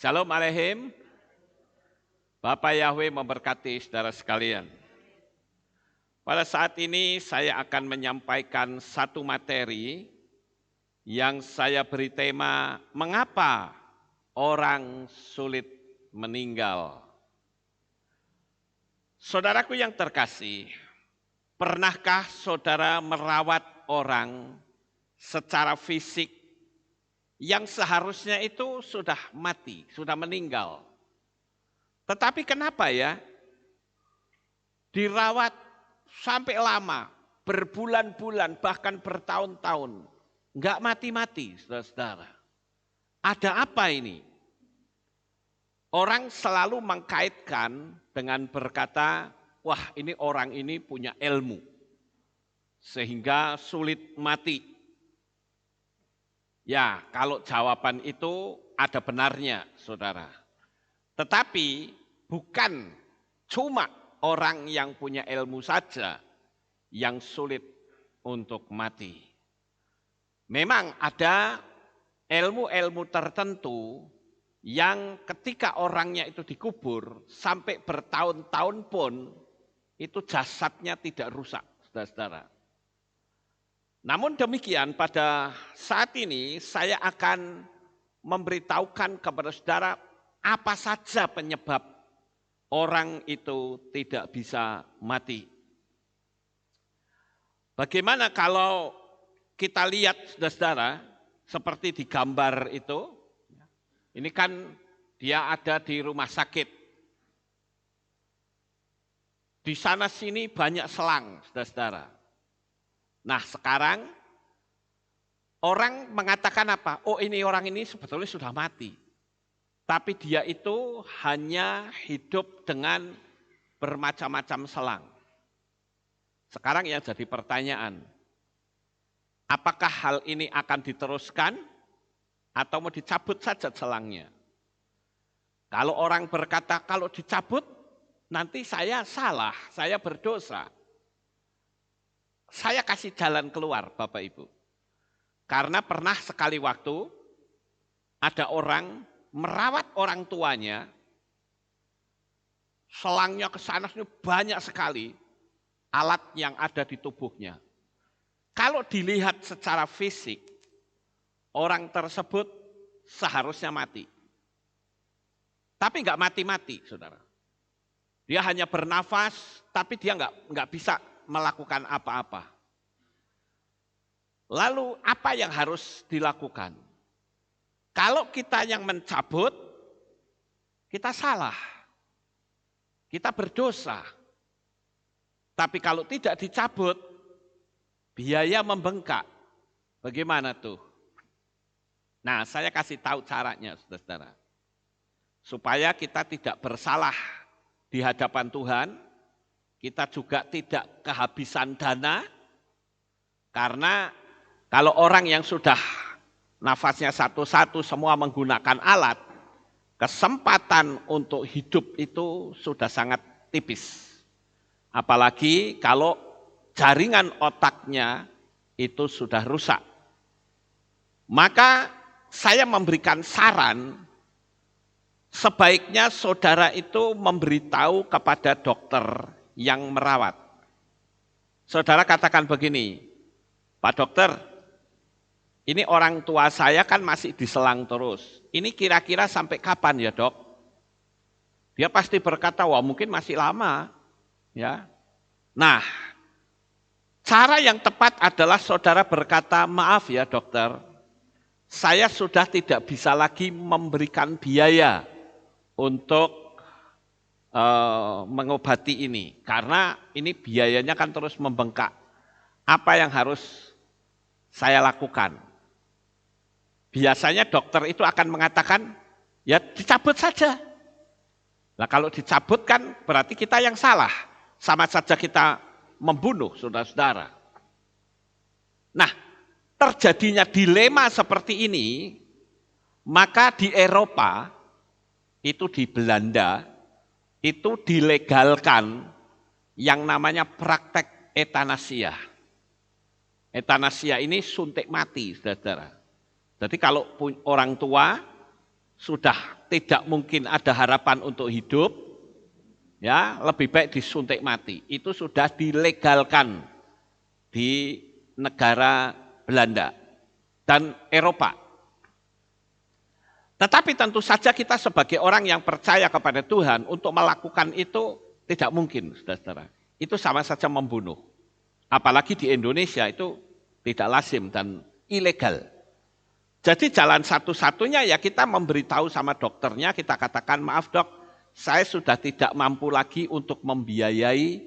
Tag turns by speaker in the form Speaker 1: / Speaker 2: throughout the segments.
Speaker 1: Shalom Aleihim. Bapak Yahweh memberkati saudara sekalian. Pada saat ini saya akan menyampaikan satu materi yang saya beri tema, mengapa orang sulit meninggal. Saudaraku yang terkasih, pernahkah saudara merawat orang secara fisik yang seharusnya itu sudah mati, sudah meninggal? Tetapi kenapa ya dirawat sampai lama, berbulan-bulan, bahkan bertahun-tahun, enggak mati-mati, saudara-saudara. Ada apa ini? Orang selalu mengkaitkan dengan berkata, wah ini orang ini punya ilmu, sehingga sulit mati. Ya, kalau jawaban itu ada benarnya, saudara. Tetapi bukan cuma orang yang punya ilmu saja yang sulit untuk mati. Memang ada ilmu-ilmu tertentu yang ketika orangnya itu dikubur sampai bertahun-tahun pun itu jasadnya tidak rusak, saudara-saudara. Namun demikian pada saat ini saya akan memberitahukan kepada saudara apa saja penyebab orang itu tidak bisa mati. Bagaimana kalau kita lihat saudara-saudara seperti di gambar itu, ini kan dia ada di rumah sakit. Di sana sini banyak selang saudara-saudara. Nah sekarang orang mengatakan apa? Oh ini orang ini sebetulnya sudah mati. Tapi dia itu hanya hidup dengan bermacam-macam selang. Sekarang yang jadi pertanyaan, apakah hal ini akan diteruskan atau mau dicabut saja selangnya? Kalau orang berkata kalau dicabut nanti saya salah, saya berdosa. Saya kasih jalan keluar Bapak Ibu. Karena pernah sekali waktu ada orang merawat orang tuanya, selangnya ke sana banyak sekali alat yang ada di tubuhnya. Kalau dilihat secara fisik, orang tersebut seharusnya mati. Tapi enggak mati-mati, saudara. Dia hanya bernafas, tapi dia enggak bisa melakukan apa-apa. Lalu apa yang harus dilakukan? Kalau kita yang mencabut, kita salah. Kita berdosa. Tapi kalau tidak dicabut, biaya membengkak. Bagaimana tuh? Nah, saya kasih tahu caranya, saudara-saudara. Supaya kita tidak bersalah di hadapan Tuhan, kita juga tidak kehabisan dana, karena kalau orang yang sudah nafasnya satu-satu semua menggunakan alat, kesempatan untuk hidup itu sudah sangat tipis. Apalagi kalau jaringan otaknya itu sudah rusak. Maka saya memberikan saran, sebaiknya saudara itu memberitahu kepada dokter yang merawat. Saudara katakan begini, Pak dokter, ini orang tua saya kan masih diselang terus. Ini kira-kira sampai kapan ya dok? Dia pasti berkata, wah mungkin masih lama. Ya. Nah, cara yang tepat adalah saudara berkata, maaf ya dokter, saya sudah tidak bisa lagi memberikan biaya untuk mengobati ini, karena ini biayanya kan terus membengkak. Apa yang harus saya lakukan? Biasanya dokter itu akan mengatakan, ya dicabut saja. Nah kalau dicabut kan berarti kita yang salah, sama saja kita membunuh saudara-saudara. Nah terjadinya dilema seperti ini, maka di Eropa, itu di Belanda, itu dilegalkan yang namanya praktek etanasia. Etanasia ini suntik mati, saudara-saudara. Jadi kalau orang tua sudah tidak mungkin ada harapan untuk hidup, ya lebih baik disuntik mati. Itu sudah dilegalkan di negara Belanda dan Eropa. Tetapi tentu saja kita sebagai orang yang percaya kepada Tuhan untuk melakukan itu tidak mungkin, saudara-saudara. Itu sama saja membunuh. Apalagi di Indonesia itu tidak lazim dan ilegal. Jadi jalan satu-satunya ya kita memberitahu sama dokternya, kita katakan, maaf dok, saya sudah tidak mampu lagi untuk membiayai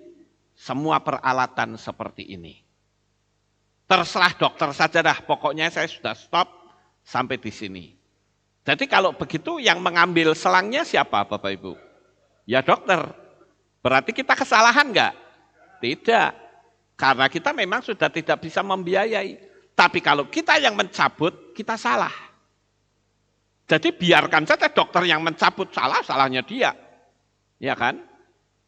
Speaker 1: semua peralatan seperti ini. Terserah dokter saja dah, pokoknya saya sudah stop sampai di sini. Jadi kalau begitu yang mengambil selangnya siapa Bapak Ibu? Ya dokter. Berarti kita kesalahan enggak? Tidak. Karena kita memang sudah tidak bisa membiayai. Tapi kalau kita yang mencabut, kita salah. Jadi biarkan saja dokter yang mencabut, salahnya dia. Ya kan?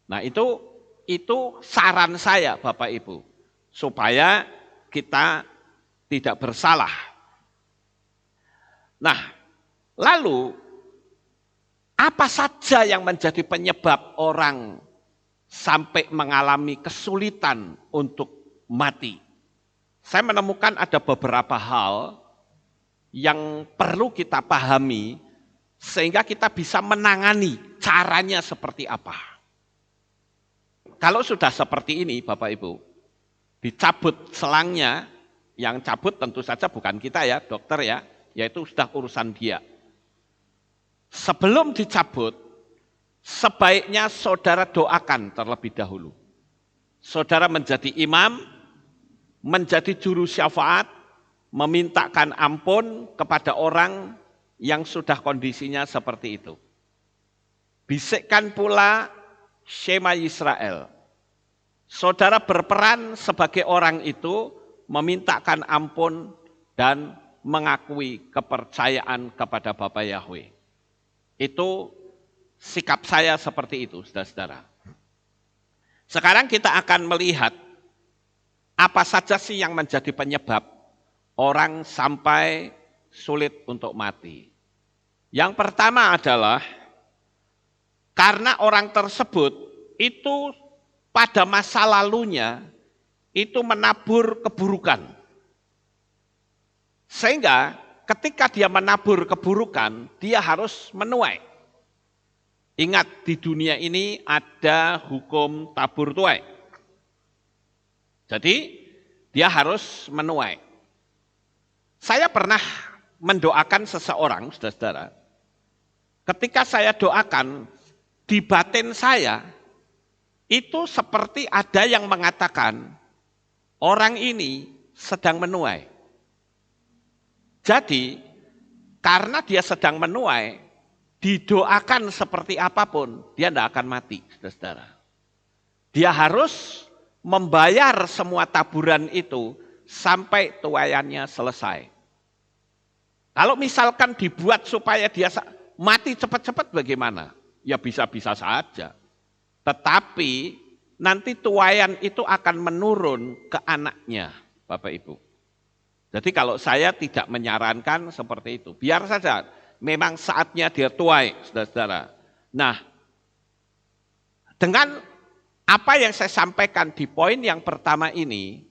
Speaker 1: Nah itu saran saya Bapak Ibu. Supaya kita tidak bersalah. Nah, lalu apa saja yang menjadi penyebab orang sampai mengalami kesulitan untuk mati? Saya menemukan ada beberapa hal yang perlu kita pahami sehingga kita bisa menangani caranya seperti apa. Kalau sudah seperti ini Bapak Ibu, dicabut selangnya, yang cabut tentu saja bukan kita ya, dokter ya, yaitu sudah urusan dia. Sebelum dicabut, sebaiknya saudara doakan terlebih dahulu. Saudara menjadi imam, menjadi juru syafaat, memintakan ampun kepada orang yang sudah kondisinya seperti itu. Bisikkan pula Shema Yisrael. Saudara berperan sebagai orang itu, memintakan ampun dan mengakui kepercayaan kepada Bapa Yahweh. Itu sikap saya seperti itu, saudara-saudara. Sekarang kita akan melihat apa saja sih yang menjadi penyebab orang sampai sulit untuk mati. Yang pertama adalah karena orang tersebut itu pada masa lalunya itu menabur keburukan. Sehingga ketika dia menabur keburukan, dia harus menuai. Ingat di dunia ini ada hukum tabur tuai. Jadi dia harus menuai. Saya pernah mendoakan seseorang, saudara-saudara. Ketika saya doakan, di batin saya, itu seperti ada yang mengatakan, orang ini sedang menuai. Jadi, karena dia sedang menuai, didoakan seperti apapun, dia tidak akan mati, saudara-saudara. Dia harus membayar semua taburan itu sampai tuaiannya selesai. Kalau misalkan dibuat supaya dia mati cepat-cepat bagaimana? Ya bisa-bisa saja. Tetapi nanti tuaian itu akan menurun ke anaknya, Bapak Ibu. Jadi kalau saya tidak menyarankan seperti itu, biar saja memang saatnya dia tuai, saudara-saudara. Nah, dengan apa yang saya sampaikan di poin yang pertama ini,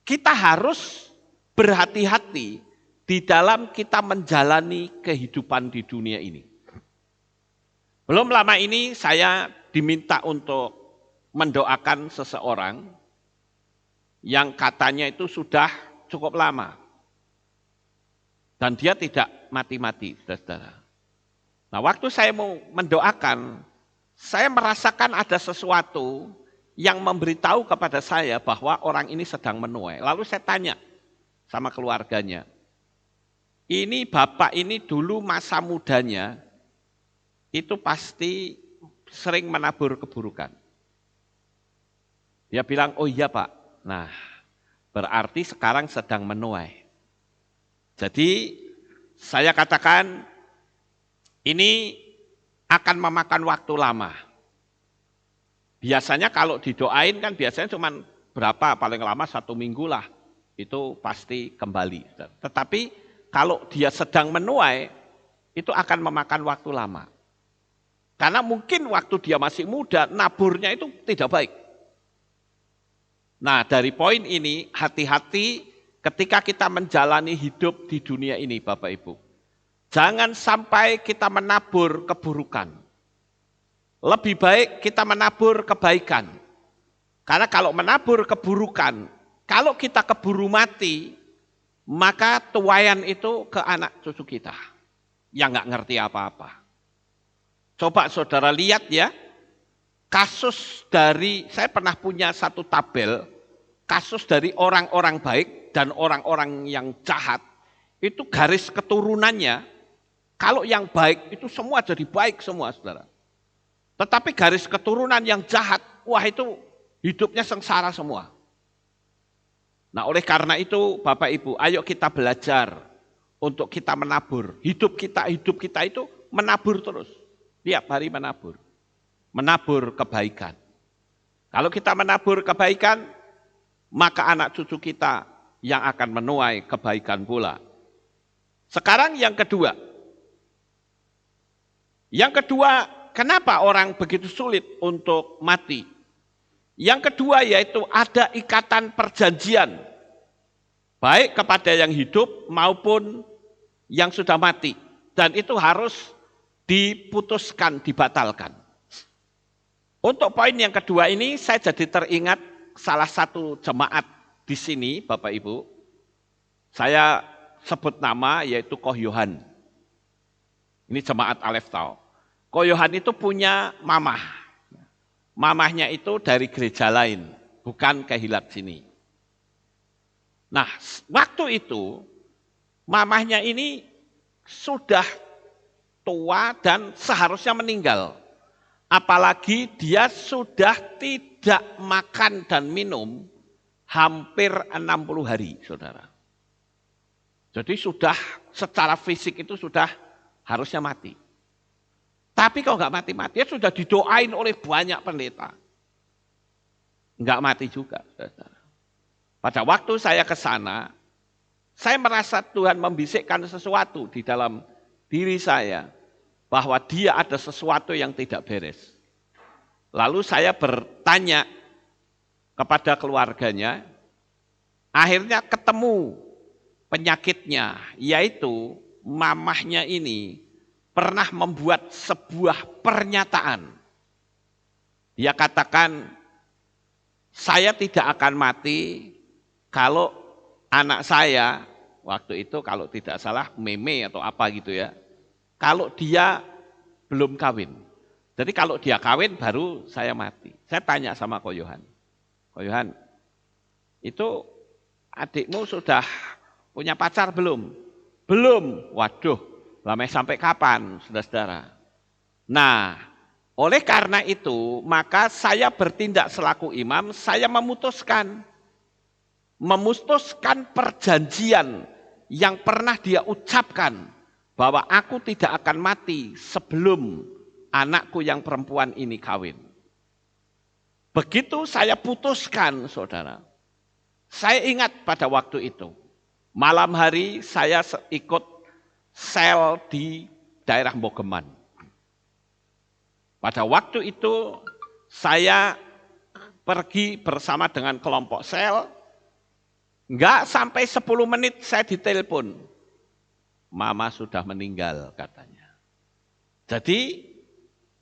Speaker 1: kita harus berhati-hati di dalam kita menjalani kehidupan di dunia ini. Belum lama ini saya diminta untuk mendoakan seseorang yang katanya itu sudah cukup lama. Dan dia tidak mati-mati, saudara-saudara. Nah, waktu saya mau mendoakan, saya merasakan ada sesuatu yang memberitahu kepada saya bahwa orang ini sedang menuai. Lalu saya tanya sama keluarganya, ini bapak ini dulu masa mudanya itu pasti sering menabur keburukan. Dia bilang, oh iya pak, nah berarti sekarang sedang menuai. Jadi saya katakan ini akan memakan waktu lama. Biasanya kalau didoain kan biasanya cuma berapa, paling lama 1 minggu lah. Itu pasti kembali. Tetapi kalau dia sedang menuai, itu akan memakan waktu lama. Karena mungkin waktu dia masih muda, naburnya itu tidak baik. Nah, dari poin ini, hati-hati ketika kita menjalani hidup di dunia ini, Bapak Ibu. Jangan sampai kita menabur keburukan. Lebih baik kita menabur kebaikan. Karena kalau menabur keburukan, kalau kita keburu mati, maka tuaian itu ke anak cucu kita yang nggak ngerti apa-apa. Coba saudara lihat ya, kasus dari, saya pernah punya satu tabel, kasus dari orang-orang baik dan orang-orang yang jahat, itu garis keturunannya, kalau yang baik itu semua jadi baik semua, saudara. Tetapi garis keturunan yang jahat, wah itu hidupnya sengsara semua. Nah oleh karena itu Bapak Ibu, ayo kita belajar untuk kita menabur. Hidup kita itu menabur terus. Tiap hari menabur. Menabur kebaikan. Kalau kita menabur kebaikan, maka anak cucu kita yang akan menuai kebaikan pula. Sekarang yang kedua. Yang kedua, kenapa orang begitu sulit untuk mati? Yang kedua yaitu ada ikatan perjanjian. Baik kepada yang hidup maupun yang sudah mati. Dan itu harus diputuskan, dibatalkan. Untuk poin yang kedua ini saya jadi teringat salah satu jemaat di sini Bapak Ibu. Saya sebut nama yaitu Koh Yohan. Ini jemaat Aleph Tau. Koh Yohan itu punya mamah. Mamahnya itu dari gereja lain, bukan Kehilat sini. Nah, waktu itu mamahnya ini sudah tua dan seharusnya meninggal. Apalagi dia sudah tidak makan dan minum hampir 60 hari, saudara. Jadi sudah secara fisik itu sudah harusnya mati. Tapi kalau nggak mati-mati, dia sudah didoain oleh banyak pendeta. Nggak mati juga, saudara. Pada waktu saya ke sana, saya merasa Tuhan membisikkan sesuatu di dalam diri saya, bahwa dia ada sesuatu yang tidak beres. Lalu saya bertanya kepada keluarganya, akhirnya ketemu penyakitnya, yaitu mamahnya ini pernah membuat sebuah pernyataan. Dia katakan, saya tidak akan mati kalau anak saya, waktu itu kalau tidak salah meme atau apa gitu ya, kalau dia belum kawin. Jadi kalau dia kawin baru saya mati. Saya tanya sama Ko Yohan. Ko Yohan, itu adikmu sudah punya pacar belum? Belum. Waduh, lama sampai kapan, saudara-saudara? Nah, oleh karena itu, maka saya bertindak selaku imam, saya memutuskan perjanjian yang pernah dia ucapkan, bahwa aku tidak akan mati sebelum anakku yang perempuan ini kawin. Begitu saya putuskan, saudara. Saya ingat pada waktu itu, malam hari saya ikut sel di daerah Mogeman. Pada waktu itu saya pergi bersama dengan kelompok sel, enggak sampai 10 menit saya ditelepon. Mama sudah meninggal katanya. Jadi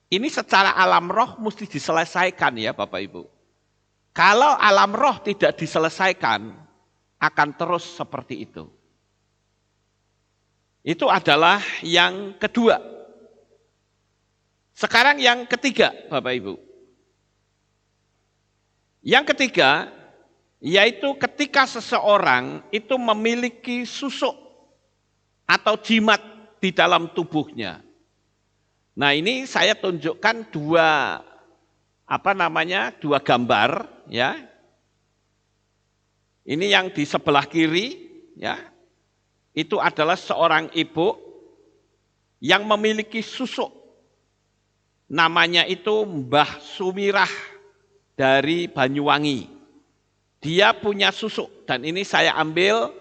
Speaker 1: ini secara alam roh mesti diselesaikan ya Bapak Ibu. Kalau alam roh tidak diselesaikan, akan terus seperti itu. Itu adalah yang kedua. Sekarang yang ketiga Bapak Ibu. Yang ketiga, yaitu ketika seseorang itu memiliki susuk atau jimat di dalam tubuhnya. Nah ini saya tunjukkan dua gambar ya. Ini yang di sebelah kiri ya. Itu adalah seorang ibu yang memiliki susuk. Namanya itu Mbah Sumirah dari Banyuwangi. Dia punya susuk dan ini saya ambil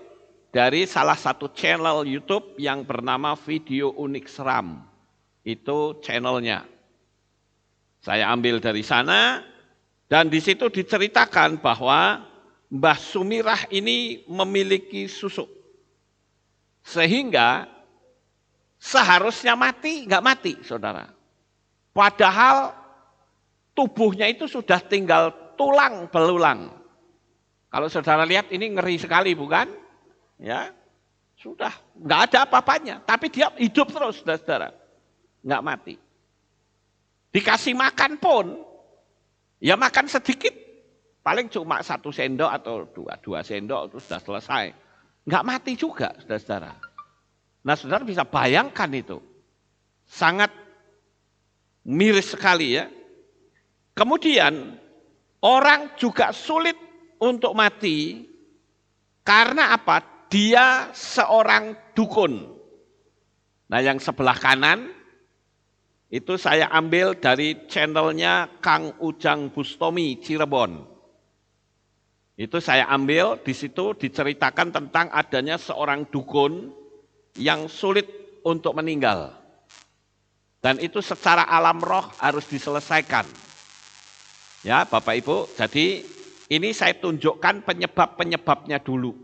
Speaker 1: dari salah satu channel YouTube yang bernama Video Unik Seram. Itu channelnya. Saya ambil dari sana dan di situ diceritakan bahwa Mbah Sumirah ini memiliki susuk. Sehingga seharusnya mati, nggak mati, saudara. Padahal tubuhnya itu sudah tinggal tulang belulang. Kalau saudara lihat ini ngeri sekali, bukan? Ya, sudah nggak ada apa-apanya. Tapi dia hidup terus, saudara, nggak mati. Dikasih makan pun, ya makan sedikit, paling cuma 1 sendok atau 2 sendok itu sudah selesai. Nggak mati juga, saudara. Nah, saudara bisa bayangkan itu. Sangat miris sekali ya. Kemudian, orang juga sulit untuk mati karena apa? Dia seorang dukun. Nah, yang sebelah kanan, itu saya ambil dari channelnya Kang Ujang Bustomi Cirebon. Itu saya ambil, di situ diceritakan tentang adanya seorang dukun yang sulit untuk meninggal. Dan itu secara alam roh harus diselesaikan. Ya Bapak Ibu, jadi ini saya tunjukkan penyebab-penyebabnya dulu.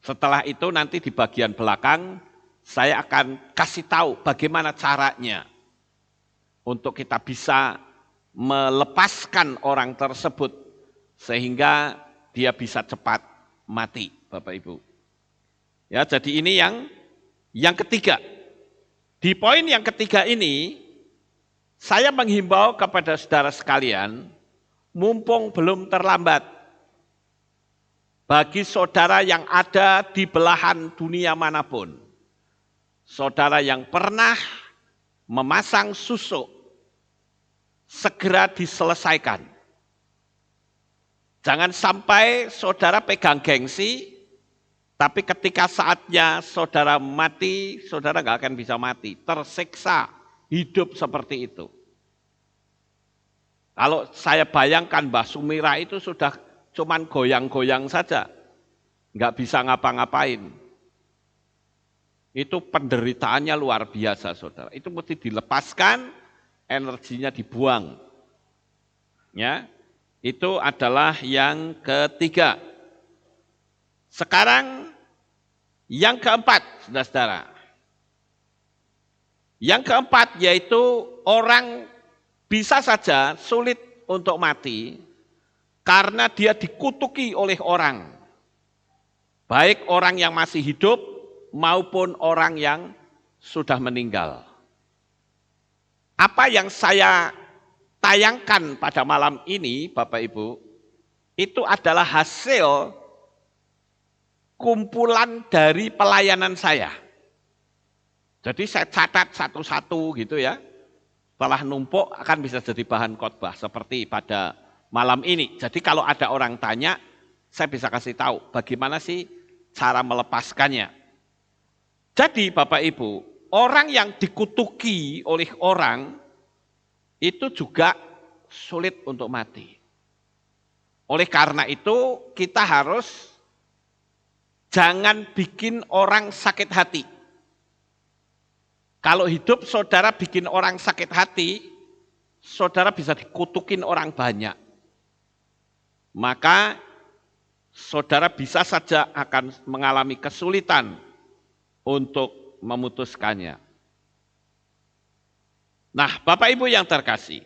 Speaker 1: Setelah itu nanti di bagian belakang, saya akan kasih tahu bagaimana caranya untuk kita bisa melepaskan orang tersebut sehingga dia bisa cepat mati, Bapak Ibu. Ya, jadi ini yang ketiga. Di poin yang ketiga ini, saya menghimbau kepada saudara sekalian, mumpung belum terlambat, bagi saudara yang ada di belahan dunia manapun, saudara yang pernah memasang susuk, segera diselesaikan. Jangan sampai saudara pegang gengsi, tapi ketika saatnya saudara mati, saudara nggak akan bisa mati. Tersiksa hidup seperti itu. Kalau saya bayangkan Mbah Sumirah itu sudah cuman goyang-goyang saja, nggak bisa ngapa-ngapain. Itu penderitaannya luar biasa, saudara. Itu mesti dilepaskan, energinya dibuang. Ya, itu adalah yang ketiga. Sekarang yang keempat, saudara-saudara. Yang keempat yaitu orang bisa saja sulit untuk mati karena dia dikutuki oleh orang. Baik orang yang masih hidup maupun orang yang sudah meninggal. Apa yang saya tayangkan pada malam ini, Bapak Ibu, itu adalah hasil kumpulan dari pelayanan saya. Jadi saya catat satu-satu gitu ya. Setelah numpuk akan bisa jadi bahan khotbah seperti pada malam ini. Jadi kalau ada orang tanya, saya bisa kasih tahu bagaimana sih cara melepaskannya. Jadi Bapak Ibu, orang yang dikutuki oleh orang itu juga sulit untuk mati. Oleh karena itu kita harus jangan bikin orang sakit hati. Kalau hidup saudara bikin orang sakit hati, saudara bisa dikutukin orang banyak. Maka saudara bisa saja akan mengalami kesulitan untuk memutuskannya. Nah, Bapak Ibu yang terkasih,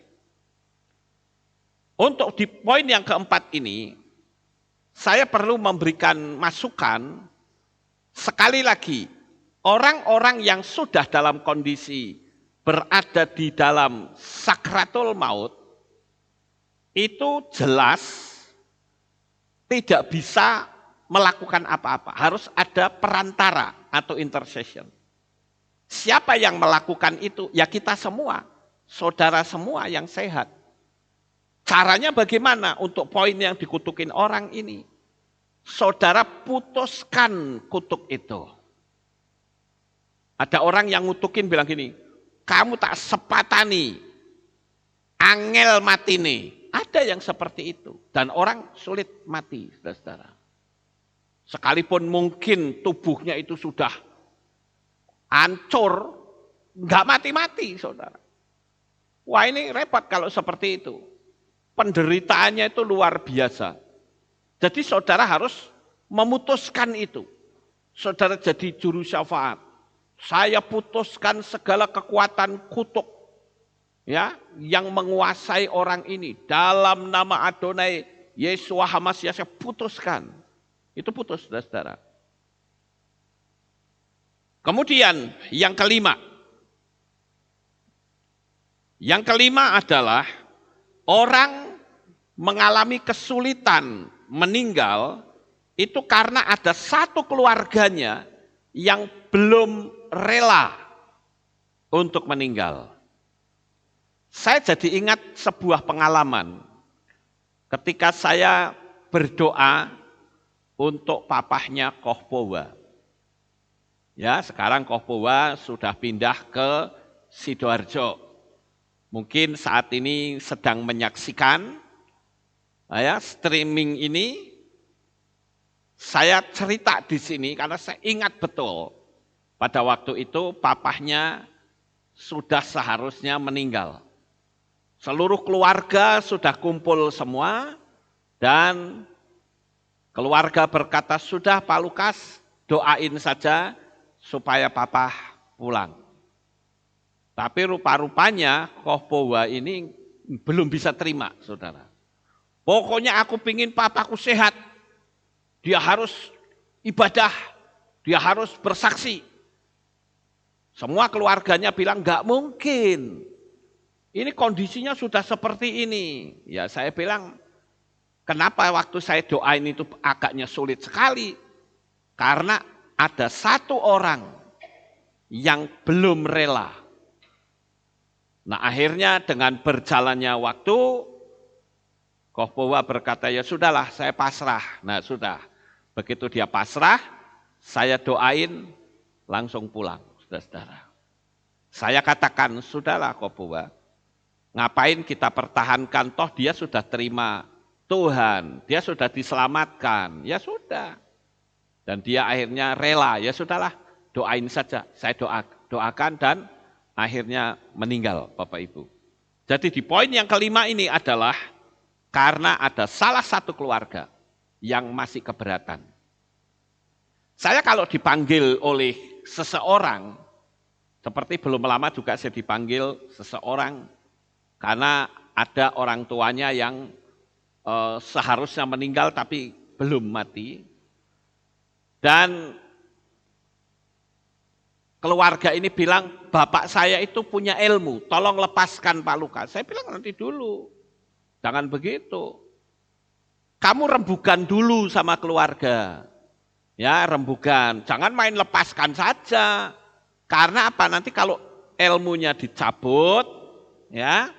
Speaker 1: untuk di poin yang keempat ini, saya perlu memberikan masukan, sekali lagi, orang-orang yang sudah dalam kondisi berada di dalam sakratul maut, itu jelas tidak bisa melakukan apa-apa, harus ada perantara atau intercession. Siapa yang melakukan itu? Ya kita semua, saudara semua yang sehat. Caranya bagaimana untuk poin yang dikutukin orang ini? Saudara putuskan kutuk itu. Ada orang yang ngutukin bilang gini, kamu tak sepatani, angel mati nih. Ada yang seperti itu. Dan orang sulit mati, saudara-saudara. Sekalipun mungkin tubuhnya itu sudah hancur, nggak mati-mati, saudara. Wah, ini repot kalau seperti itu. Penderitaannya itu luar biasa. Jadi saudara harus memutuskan itu. Saudara jadi juru syafaat. Saya putuskan segala kekuatan kutuk ya yang menguasai orang ini dalam nama Adonai Yeshua HaMashiach, saya putuskan. Itu putus, saudara. Kemudian yang kelima. Yang kelima adalah orang mengalami kesulitan meninggal itu karena ada satu keluarganya yang belum rela untuk meninggal. Saya jadi ingat sebuah pengalaman ketika saya berdoa untuk papahnya Kohpowa. Ya, sekarang Kohpowa sudah pindah ke Sidoarjo. Mungkin saat ini sedang menyaksikan ya, streaming ini. Saya cerita di sini karena saya ingat betul pada waktu itu papahnya sudah seharusnya meninggal. Seluruh keluarga sudah kumpul semua dan keluarga berkata, sudah Pak Lukas doain saja supaya papah pulang. Tapi rupa-rupanya Kohpowa ini belum bisa terima, saudara. Pokoknya aku pingin papaku sehat. Dia harus ibadah, dia harus bersaksi. Semua keluarganya bilang, enggak mungkin. Ini kondisinya sudah seperti ini. Ya saya bilang, kenapa waktu saya doain itu agaknya sulit sekali? Karena ada satu orang yang belum rela. Nah akhirnya dengan berjalannya waktu, Kohpowa berkata, ya sudahlah saya pasrah. Nah sudah, begitu dia pasrah, saya doain langsung pulang, saudara-saudara. Saya katakan, sudahlah Kohpowa, ngapain kita pertahankan, toh dia sudah terima Tuhan, dia sudah diselamatkan, ya sudah. Dan dia akhirnya rela, ya sudahlah doain saja, saya doakan dan akhirnya meninggal Bapak Ibu. Jadi di poin yang kelima ini adalah karena ada salah satu keluarga yang masih keberatan. Saya kalau dipanggil oleh seseorang, seperti belum lama juga saya dipanggil seseorang, karena ada orang tuanya yang seharusnya meninggal tapi belum mati. Dan keluarga ini bilang, bapak saya itu punya ilmu, tolong lepaskan Pak Lukas. Saya bilang nanti dulu, jangan begitu. Kamu rembukan dulu sama keluarga. Ya rembukan, jangan main lepaskan saja. Karena apa? Nanti kalau ilmunya dicabut, ya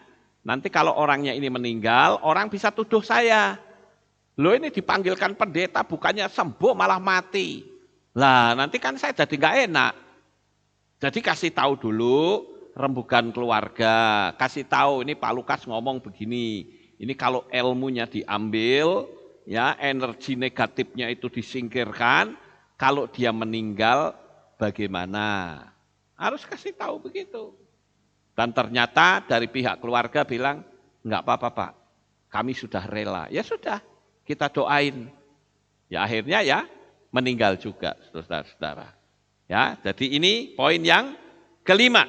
Speaker 1: nanti kalau orangnya ini meninggal, orang bisa tuduh saya. Loh ini dipanggilkan pendeta, bukannya sembuh malah mati. Lah nanti kan saya jadi nggak enak. Jadi kasih tahu dulu, rembukan keluarga, kasih tahu ini Pak Lukas ngomong begini. Ini kalau ilmunya diambil, ya energi negatifnya itu disingkirkan, kalau dia meninggal bagaimana? Harus kasih tahu begitu. Dan ternyata dari pihak keluarga bilang, enggak apa-apa Pak, kami sudah rela. Ya sudah, kita doain. Ya akhirnya ya meninggal juga, saudara-saudara. Ya, jadi ini poin yang kelima.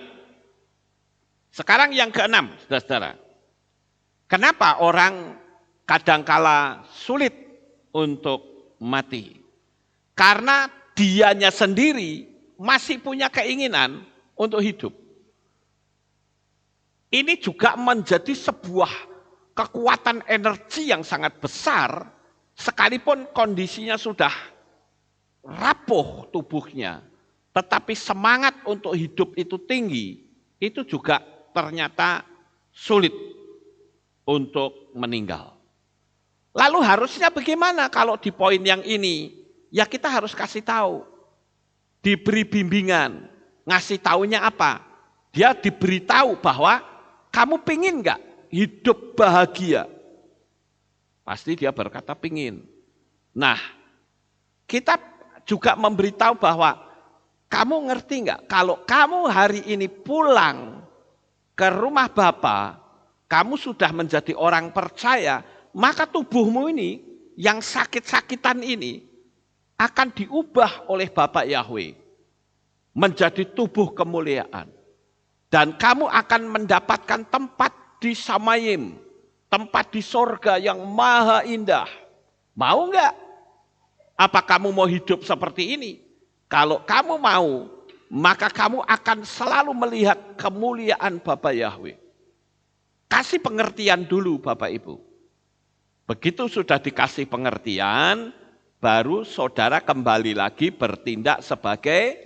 Speaker 1: Sekarang yang keenam, saudara-saudara. Kenapa orang kadangkala sulit untuk mati? Karena dianya sendiri masih punya keinginan untuk hidup. Ini juga menjadi sebuah kekuatan energi yang sangat besar, sekalipun kondisinya sudah rapuh tubuhnya, tetapi semangat untuk hidup itu tinggi, itu juga ternyata sulit untuk meninggal. Lalu harusnya bagaimana kalau di poin yang ini? Ya kita harus kasih tahu, diberi bimbingan, ngasih taunya apa? Dia diberitahu bahwa kamu pingin enggak hidup bahagia? Pasti dia berkata pingin. Nah, kita juga memberitahu bahwa kamu ngerti nggak, kalau kamu hari ini pulang ke rumah Bapa, kamu sudah menjadi orang percaya, maka tubuhmu ini yang sakit-sakitan ini akan diubah oleh Bapa Yahweh menjadi tubuh kemuliaan. Dan kamu akan mendapatkan tempat di Samayim, tempat di sorga yang maha indah. Mau nggak? Apa kamu mau hidup seperti ini? Kalau kamu mau, maka kamu akan selalu melihat kemuliaan Bapa Yahweh. Kasih pengertian dulu Bapak Ibu. Begitu sudah dikasih pengertian, baru saudara kembali lagi bertindak sebagai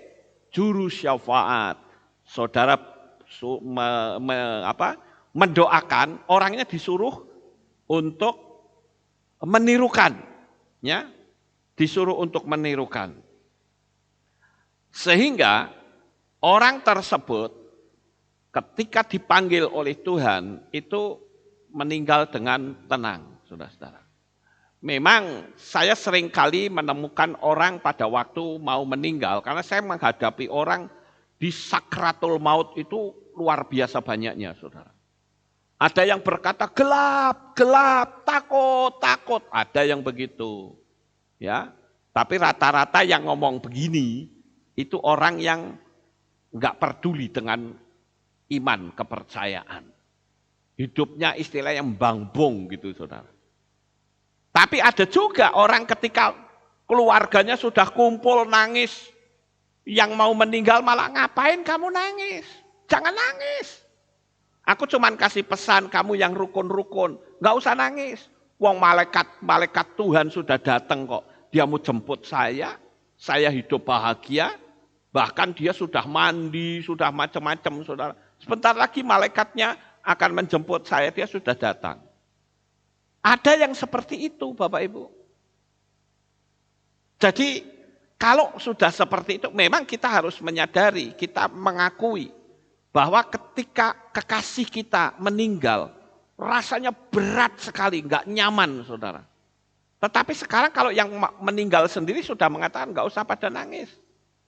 Speaker 1: juru syafaat. Saudara mendoakan, orangnya disuruh untuk menirukan, ya, disuruh untuk menirukan. Sehingga orang tersebut ketika dipanggil oleh Tuhan itu meninggal dengan tenang, saudara-saudara. Memang saya sering kali menemukan orang pada waktu mau meninggal, karena saya menghadapi orang di sakratul maut itu luar biasa banyaknya, saudara. Ada yang berkata gelap, gelap, takut, takut. Ada yang begitu, ya. Tapi rata-rata yang ngomong begini itu orang yang nggak peduli dengan iman, kepercayaan. Hidupnya istilahnya bangbong gitu, saudara. Tapi ada juga orang ketika keluarganya sudah kumpul nangis, yang mau meninggal malah ngapain kamu nangis? Jangan nangis. Aku cuman kasih pesan kamu yang rukun-rukun, nggak usah nangis. Wong malaikat Tuhan sudah datang kok. Dia mau jemput saya hidup bahagia. Bahkan dia sudah mandi, sudah macam-macam, saudara. Sebentar lagi malaikatnya akan menjemput saya, dia sudah datang. Ada yang seperti itu, Bapak Ibu. Jadi kalau sudah seperti itu, memang kita harus menyadari, kita mengakui bahwa ketika kekasih kita meninggal, rasanya berat sekali, nggak nyaman, saudara. Tetapi sekarang kalau yang meninggal sendiri sudah mengatakan nggak usah pada nangis.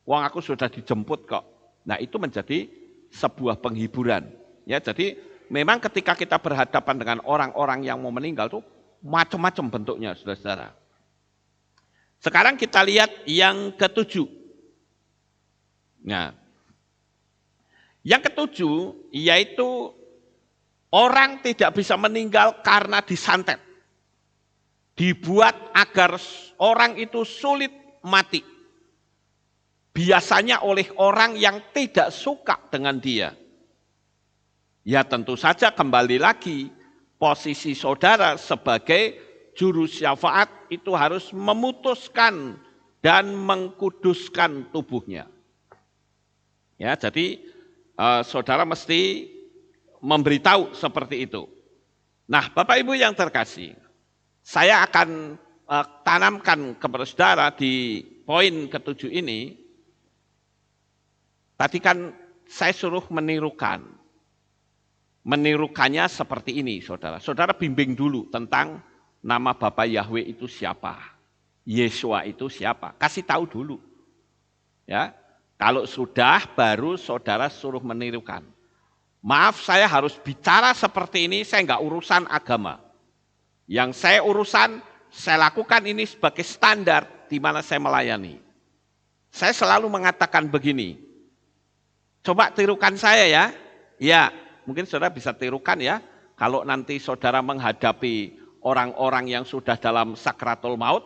Speaker 1: Wong aku sudah dijemput kok. Nah itu menjadi sebuah penghiburan. Ya, jadi memang ketika kita berhadapan dengan orang-orang yang mau meninggal tuh macam-macam bentuknya, saudara-saudara. Sekarang kita lihat yang ketujuh. Nah, yang ketujuh yaitu orang tidak bisa meninggal karena disantet. Dibuat agar orang itu sulit mati. Biasanya oleh orang yang tidak suka dengan dia. Ya tentu saja kembali lagi posisi saudara sebagai juru syafaat itu harus memutuskan dan mengkuduskan tubuhnya. Ya, jadi saudara mesti memberitahu seperti itu. Nah, Bapak Ibu yang terkasih, saya akan tanamkan kepada saudara di poin ketujuh ini. Tadi kan saya suruh menirukan. Menirukannya seperti ini, saudara. Saudara bimbing dulu tentang nama Bapa Yahweh itu siapa. Yesua itu siapa. Kasih tahu dulu. Ya, kalau sudah baru saudara suruh menirukan. Maaf saya harus bicara seperti ini, saya enggak urusan agama. Yang saya urusan, saya lakukan ini sebagai standar di mana saya melayani. Saya selalu mengatakan begini. Coba tirukan saya ya. Ya, mungkin saudara bisa tirukan ya. Kalau nanti saudara menghadapi orang-orang yang sudah dalam sakratul maut,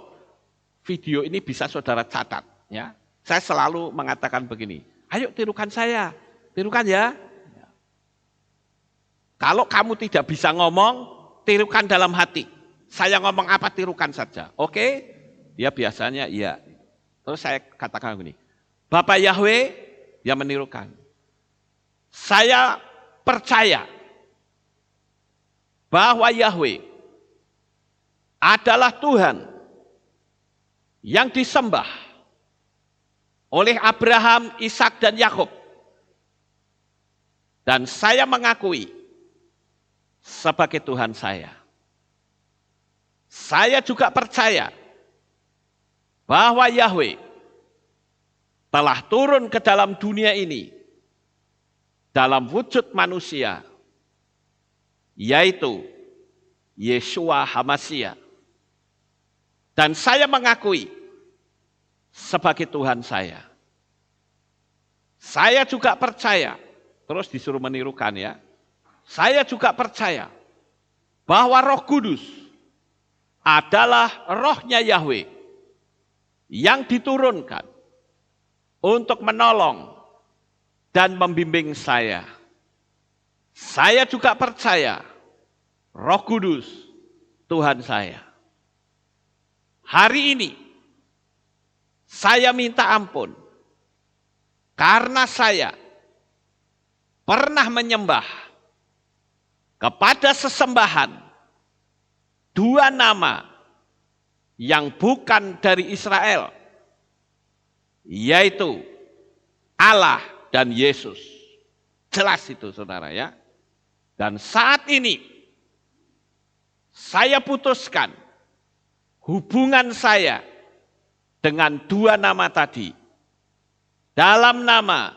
Speaker 1: video ini bisa saudara catat ya. Saya selalu mengatakan begini, ayo tirukan saya, tirukan ya. Kalau kamu tidak bisa ngomong, tirukan dalam hati. Saya ngomong apa, tirukan saja. Oke? Dia biasanya iya. Terus saya katakan begini, Bapa Yahweh, dia menirukan. Saya percaya bahwa Yahweh adalah Tuhan yang disembah oleh Abraham, Ishak, dan Yakub. Dan saya mengakui sebagai Tuhan saya. Saya juga percaya bahwa Yahweh telah turun ke dalam dunia ini dalam wujud manusia, yaitu Yeshua HaMashiach. Dan saya mengakui sebagai Tuhan saya. Saya juga percaya, terus disuruh menirukan ya. Saya juga percaya bahwa Roh Kudus adalah rohnya Yahweh yang diturunkan untuk menolong dan membimbing saya. Saya juga percaya Roh Kudus Tuhan saya. Hari ini saya minta ampun karena saya pernah menyembah kepada sesembahan dua nama yang bukan dari Israel, yaitu Allah dan Yesus. Jelas itu saudara ya. Dan saat ini saya putuskan hubungan saya dengan dua nama tadi. Dalam nama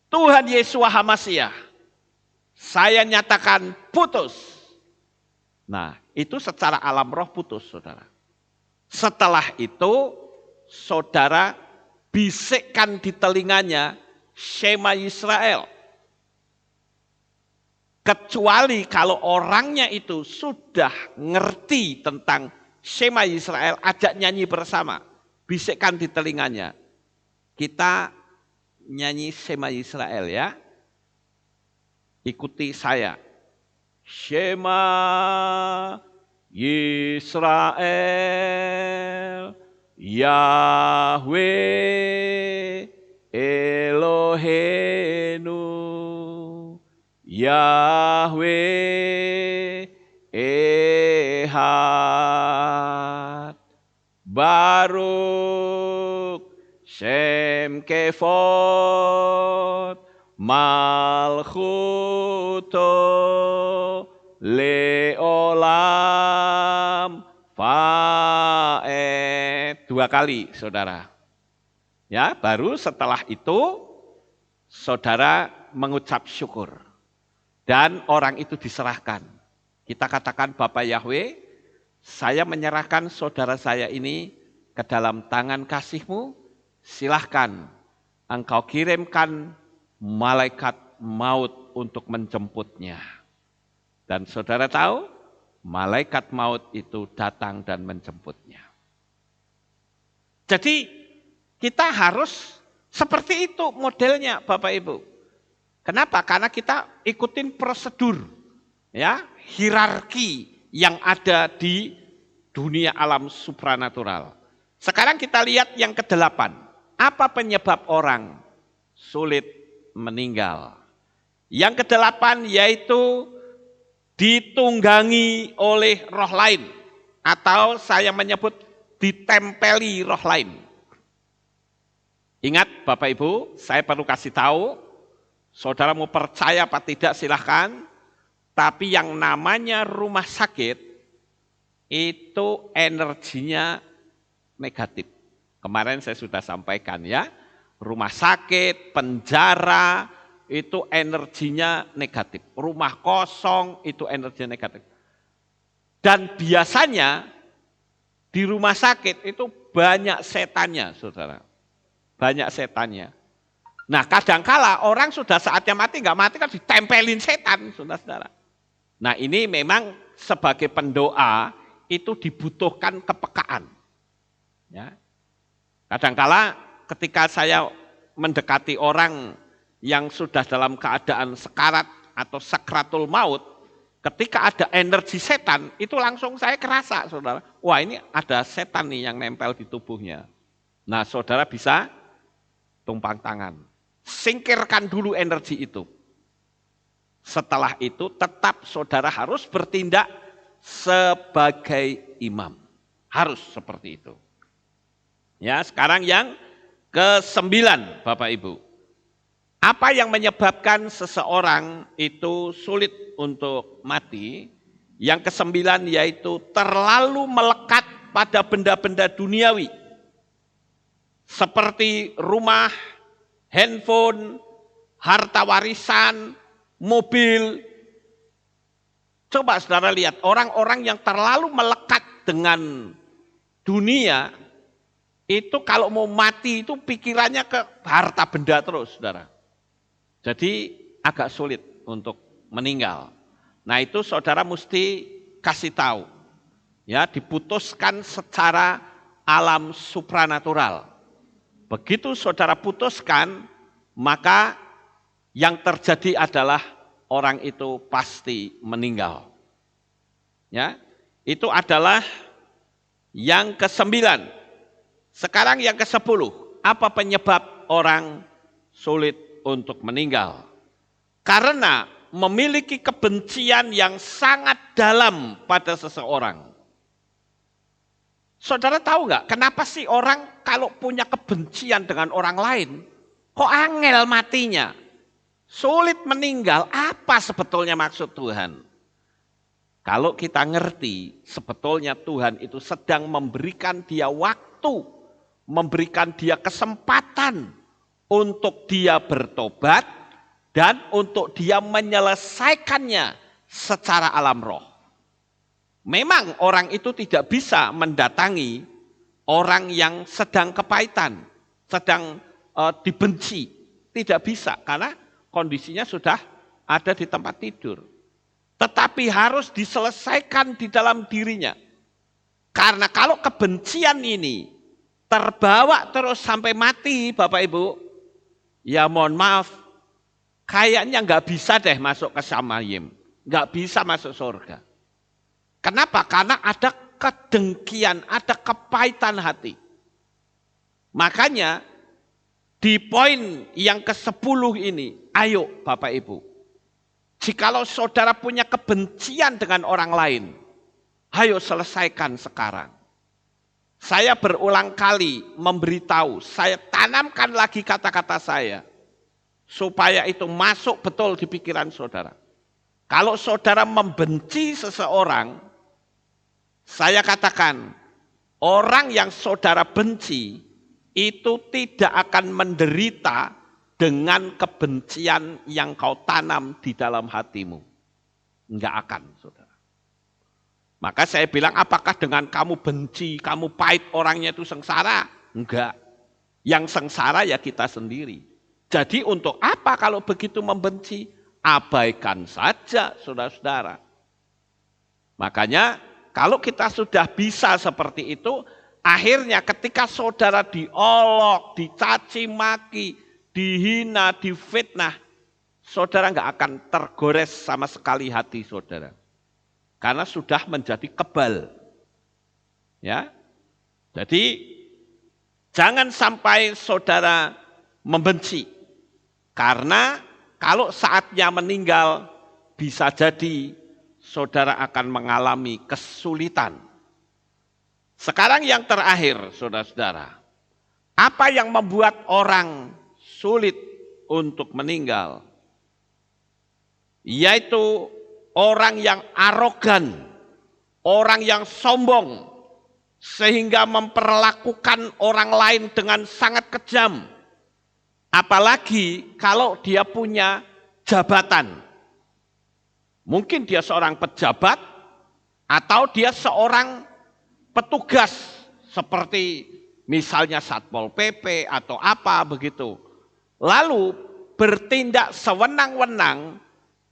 Speaker 1: Tuhan Yeshua HaMashiach, saya nyatakan putus. Nah, itu secara alam roh putus, saudara. Setelah itu, saudara bisikkan di telinganya Shema Yisrael. Kecuali kalau orangnya itu sudah ngerti tentang Shema Yisrael, ajak nyanyi bersama. Bisikkan di telinganya. Kita nyanyi Shema Yisrael ya. Ikuti saya. Shema Yisrael, Yahweh Eloheinu, Yahweh Ehad, Baruch Shem Kevod Malchuto Leolam Faed. Dua kali saudara. Ya, baru setelah itu saudara mengucap syukur. Dan orang itu diserahkan. Kita katakan, Bapak Yahweh, saya menyerahkan saudara saya ini ke dalam tangan kasih-Mu. Silahkan engkau kirimkan malaikat maut untuk menjemputnya. Dan saudara tahu, malaikat maut itu datang dan menjemputnya. Jadi kita harus seperti itu modelnya Bapak Ibu. Kenapa? Karena kita ikutin prosedur, ya, hierarki yang ada di dunia alam supranatural. Sekarang kita lihat yang ke-8. Apa penyebab orang sulit meninggal? Yang ke-8 yaitu ditunggangi oleh roh lain. Atau saya menyebut ditempeli roh lain. Ingat Bapak Ibu, saya perlu kasih tahu, saudara mau percaya apa tidak silahkan, tapi yang namanya rumah sakit itu energinya negatif. Kemarin saya sudah sampaikan ya, rumah sakit, penjara, itu energinya negatif. Rumah kosong itu energinya negatif. Dan biasanya di rumah sakit itu banyak setannya, saudara. Banyak setannya. Nah, kadangkala orang sudah saatnya mati, nggak mati kan ditempelin setan, saudara-saudara. Nah, ini memang sebagai pendoa itu dibutuhkan kepekaan. Ya. Kadangkala ketika saya mendekati orang yang sudah dalam keadaan sekarat atau sakratul maut, ketika ada energi setan, itu langsung saya kerasa, saudara. Wah, ini ada setan nih yang nempel di tubuhnya. Nah, saudara bisa tumpang tangan. Singkirkan dulu energi itu. Setelah itu tetap saudara harus bertindak sebagai imam. Harus seperti itu. Ya, sekarang yang ke-9 Bapak Ibu. Apa yang menyebabkan seseorang itu sulit untuk mati? Yang ke-9 yaitu terlalu melekat pada benda-benda duniawi. seperti rumah, handphone, harta warisan, mobil. Coba saudara lihat, orang-orang yang terlalu melekat dengan dunia, itu kalau mau mati itu pikirannya ke harta benda terus, saudara. Jadi agak sulit untuk meninggal. Nah itu saudara mesti kasih tahu. Ya, diputuskan secara alam supranatural. Begitu saudara putuskan, maka yang terjadi adalah orang itu pasti meninggal. Ya, itu adalah yang ke-9. Sekarang yang ke-10. Apa penyebab orang sulit untuk meninggal? Karena memiliki kebencian yang sangat dalam pada seseorang. Saudara tahu nggak kenapa sih orang kalau punya kebencian dengan orang lain, kok angel matinya? Sulit meninggal, apa sebetulnya maksud Tuhan? Kalau kita ngerti, sebetulnya Tuhan itu sedang memberikan dia waktu, memberikan dia kesempatan untuk dia bertobat dan untuk dia menyelesaikannya secara alam roh. Memang orang itu tidak bisa mendatangi orang yang sedang kepahitan, sedang dibenci. Tidak bisa, karena kondisinya sudah ada di tempat tidur. Tetapi harus diselesaikan di dalam dirinya. Karena kalau kebencian ini terbawa terus sampai mati, Bapak Ibu, ya mohon maaf, kayaknya nggak bisa deh masuk ke Samayim. Nggak bisa masuk surga. Kenapa? Karena ada kedengkian, ada kepahitan hati. Makanya di poin yang ke-10 ini, ayo Bapak Ibu, jikalau saudara punya kebencian dengan orang lain, ayo selesaikan sekarang. Saya berulang kali memberitahu, saya tanamkan lagi kata-kata saya, supaya itu masuk betul di pikiran saudara. Kalau saudara membenci seseorang, saya katakan, orang yang saudara benci, itu tidak akan menderita dengan kebencian yang kau tanam di dalam hatimu. Enggak akan, saudara. Maka saya bilang, apakah dengan kamu benci, kamu pahit orangnya itu sengsara? Enggak. Yang sengsara ya kita sendiri. Jadi untuk apa kalau begitu membenci? Abaikan saja, saudara-saudara. Makanya kalau kita sudah bisa seperti itu, akhirnya ketika saudara diolok, dicaci maki, dihina, difitnah, saudara nggak akan tergores sama sekali hati saudara. Karena sudah menjadi kebal. Ya. Jadi jangan sampai saudara membenci. Karena kalau saatnya meninggal, bisa jadi saudara akan mengalami kesulitan. Sekarang yang terakhir, saudara-saudara. Apa yang membuat orang sulit untuk meninggal? Yaitu orang yang arogan, orang yang sombong, sehingga memperlakukan orang lain dengan sangat kejam. Apalagi kalau dia punya jabatan. Mungkin dia seorang pejabat, atau dia seorang petugas seperti misalnya Satpol PP atau apa begitu. Lalu bertindak sewenang-wenang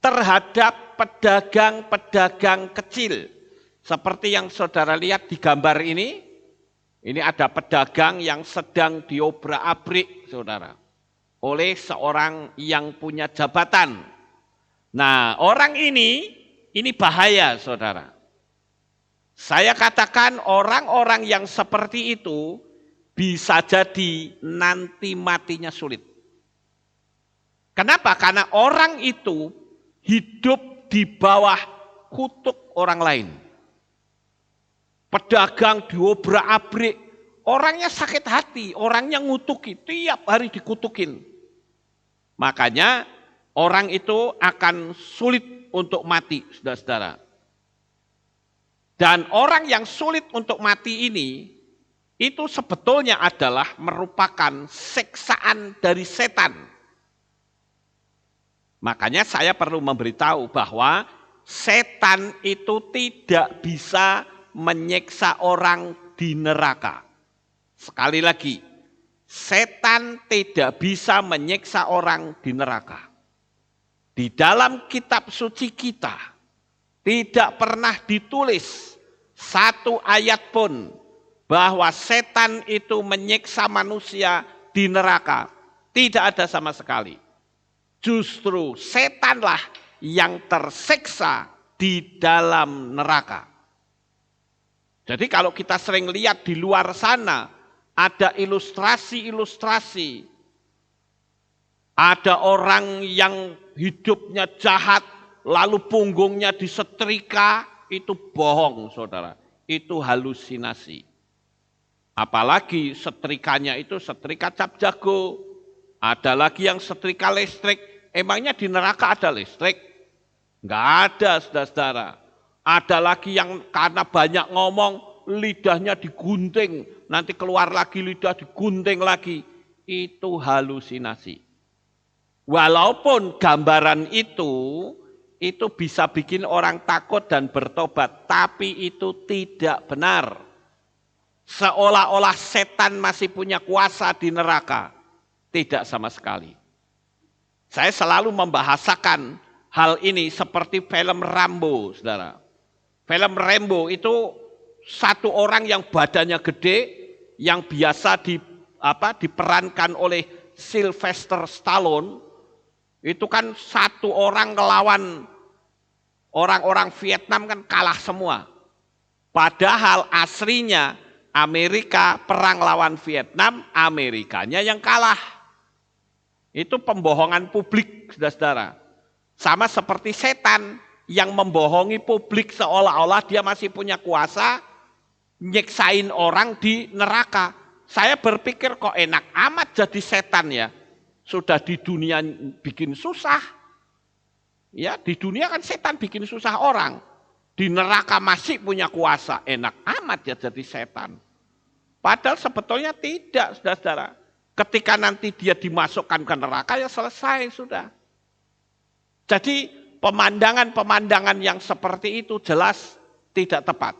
Speaker 1: terhadap pedagang-pedagang kecil. Seperti yang saudara lihat di gambar ini. Ini ada pedagang yang sedang diobrak-abrik, saudara. Oleh seorang yang punya jabatan. Nah, orang ini bahaya, saudara. Saya katakan orang-orang yang seperti itu bisa jadi nanti matinya sulit. Kenapa? Karena orang itu hidup di bawah kutuk orang lain. Pedagang diobrak-abrik, orangnya sakit hati, orangnya ngutuki, tiap hari dikutukin. Makanya orang itu akan sulit untuk mati, saudara-saudara. Dan orang yang sulit untuk mati ini itu sebetulnya adalah merupakan siksaan dari setan. Makanya saya perlu memberitahu bahwa setan itu tidak bisa menyiksa orang di neraka. Sekali lagi, setan tidak bisa menyiksa orang di neraka. Di dalam kitab suci kita tidak pernah ditulis satu ayat pun bahwa setan itu menyiksa manusia di neraka. Tidak ada sama sekali. Justru setanlah yang tersiksa di dalam neraka. Jadi kalau kita sering lihat di luar sana, ada ilustrasi-ilustrasi. Ada orang yang hidupnya jahat, lalu punggungnya disetrika, itu bohong saudara. Itu halusinasi. Apalagi setrikanya itu setrika cap jago. Ada lagi yang setrika listrik. Emangnya di neraka ada listrik? Enggak ada, saudara-saudara. Ada lagi yang karena banyak ngomong, lidahnya digunting. Nanti keluar lagi lidah digunting lagi. Itu halusinasi. Walaupun gambaran itu bisa bikin orang takut dan bertobat. Tapi itu tidak benar. Seolah-olah setan masih punya kuasa di neraka. Tidak sama sekali. Saya selalu membahasakan hal ini seperti film Rambo, saudara. Film Rambo itu satu orang yang badannya gede, yang biasa diperankan oleh Sylvester Stallone, itu kan satu orang ngelawan orang-orang Vietnam kan kalah semua. Padahal aslinya Amerika perang lawan Vietnam, Amerikanya yang kalah. Itu pembohongan publik, saudara-saudara. Sama seperti setan yang membohongi publik seolah-olah dia masih punya kuasa nyiksain orang di neraka. Saya berpikir kok enak amat jadi setan ya. Sudah di dunia bikin susah. Ya, di dunia kan setan bikin susah orang. Di neraka masih punya kuasa. Enak amat ya jadi setan. Padahal sebetulnya tidak, saudara-saudara. Ketika nanti dia dimasukkan ke neraka ya selesai sudah. Jadi pemandangan-pemandangan yang seperti itu jelas tidak tepat.